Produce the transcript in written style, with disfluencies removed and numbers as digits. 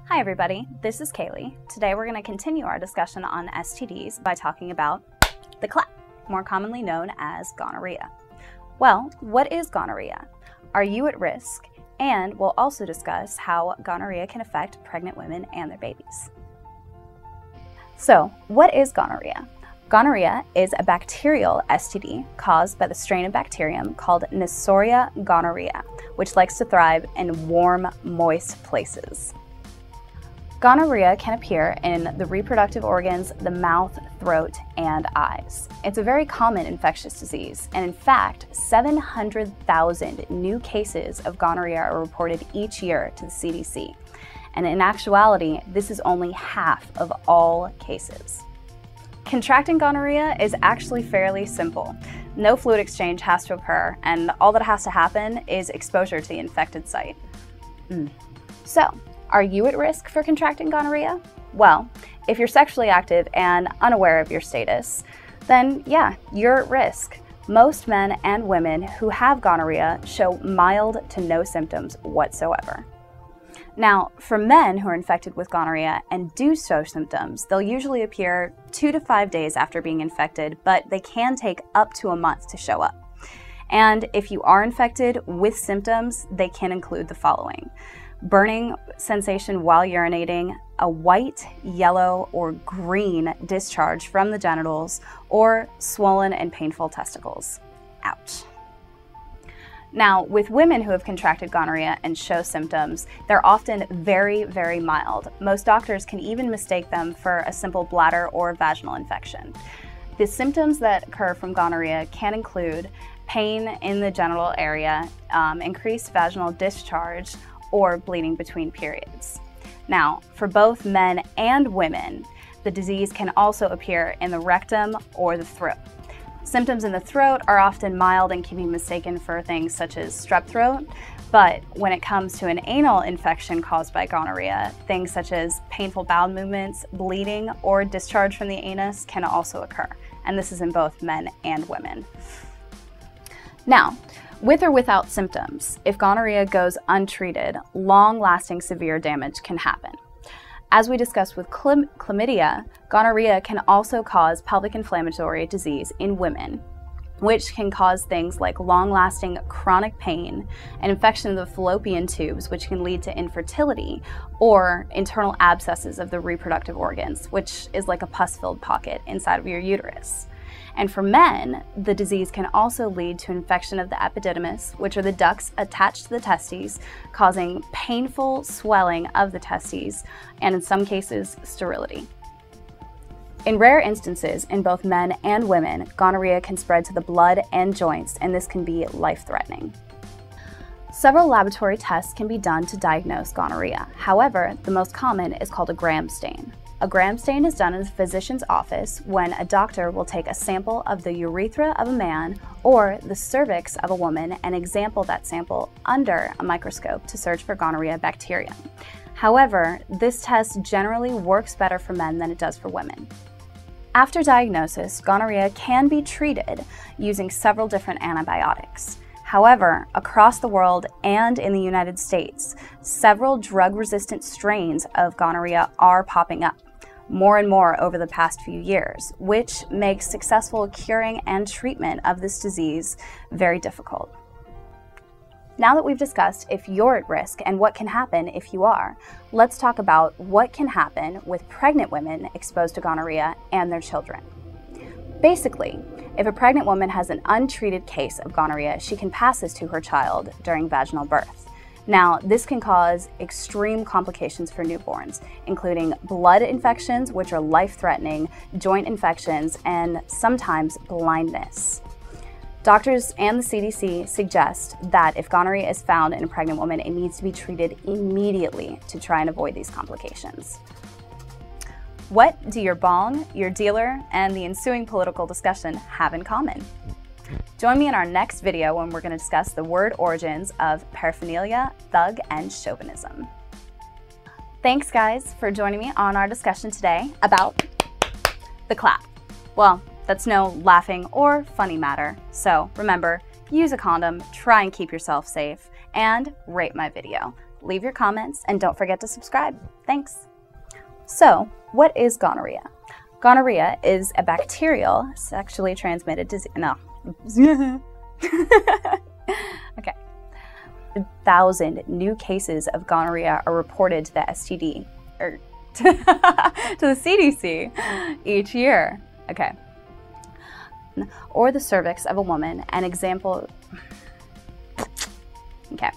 Hi everybody, this is Kaylee. Today we're going to continue our discussion on STDs by talking about the clap, more commonly known as gonorrhea. Well, what is gonorrhea? Are you at risk? And we'll also discuss how gonorrhea can affect pregnant women and their babies. So, what is gonorrhea? Gonorrhea is a bacterial STD caused by the strain of bacterium called Neisseria gonorrhoeae, which likes to thrive in warm, moist places. Gonorrhea can appear in the reproductive organs, the mouth, throat, and eyes. It's a very common infectious disease, and in fact, 700,000 new cases of gonorrhea are reported each year to the CDC. And in actuality, this is only half of all cases. Contracting gonorrhea is actually fairly simple. No fluid exchange has to occur, and all that has to happen is exposure to the infected site. So, are you at risk for contracting gonorrhea? Well, if you're sexually active and unaware of your status, then yeah, you're at risk. Most men and women who have gonorrhea show mild to no symptoms whatsoever. Now, for men who are infected with gonorrhea and do show symptoms, they'll usually appear 2 to 5 days after being infected, but they can take up to a month to show up. And if you are infected with symptoms, they can include the following: burning sensation while urinating, a white, yellow, or green discharge from the genitals, or swollen and painful testicles. Ouch. Now, with women who have contracted gonorrhea and show symptoms, they're often very, very mild. Most doctors can even mistake them for a simple bladder or vaginal infection. The symptoms that occur from gonorrhea can include pain in the genital area, increased vaginal discharge, or bleeding between periods. Now, for both men and women, the disease can also appear in the rectum or the throat. Symptoms in the throat are often mild and can be mistaken for things such as strep throat, but when it comes to an anal infection caused by gonorrhea, things such as painful bowel movements, bleeding, or discharge from the anus can also occur, and this is in both men and women. Now, with or without symptoms, if gonorrhea goes untreated, long-lasting severe damage can happen. As we discussed with chlamydia, gonorrhea can also cause pelvic inflammatory disease in women, which can cause things like long-lasting chronic pain, an infection of the fallopian tubes, which can lead to infertility, or internal abscesses of the reproductive organs, which is like a pus-filled pocket inside of your uterus. And for men, the disease can also lead to infection of the epididymis, which are the ducts attached to the testes, causing painful swelling of the testes, and in some cases, sterility. In rare instances, in both men and women, gonorrhea can spread to the blood and joints, and this can be life-threatening. Several laboratory tests can be done to diagnose gonorrhea. However, the most common is called a Gram stain. A Gram stain is done in the physician's office when a doctor will take a sample of the urethra of a man or the cervix of a woman and examine that sample under a microscope to search for gonorrhea bacterium. However, this test generally works better for men than it does for women. After diagnosis, gonorrhea can be treated using several different antibiotics. However, across the world and in the United States, several drug-resistant strains of gonorrhea are popping up, more and more over the past few years, which makes successful curing and treatment of this disease very difficult. Now that we've discussed if you're at risk and what can happen if you are, let's talk about what can happen with pregnant women exposed to gonorrhea and their children. Basically, if a pregnant woman has an untreated case of gonorrhea, she can pass this to her child during vaginal birth. Now, this can cause extreme complications for newborns, including blood infections, which are life-threatening, joint infections, and sometimes blindness. Doctors and the CDC suggest that if gonorrhea is found in a pregnant woman, it needs to be treated immediately to try and avoid these complications. What do your bong, your dealer, and the ensuing political discussion have in common? Join me in our next video when we're going to discuss the word origins of paraphernalia, thug, and chauvinism. Thanks, guys, for joining me on our discussion today about the clap. Well, that's no laughing or funny matter, so remember, use a condom, try and keep yourself safe, and rate my video. leave your comments, and don't forget to subscribe. Thanks. So, what is gonorrhea? Gonorrhea is a bacterial sexually transmitted disease. No. Okay. 1,000 new cases of gonorrhea are reported to the STD, or to the CDC each year. Okay. Or the cervix of a woman. An example. Okay.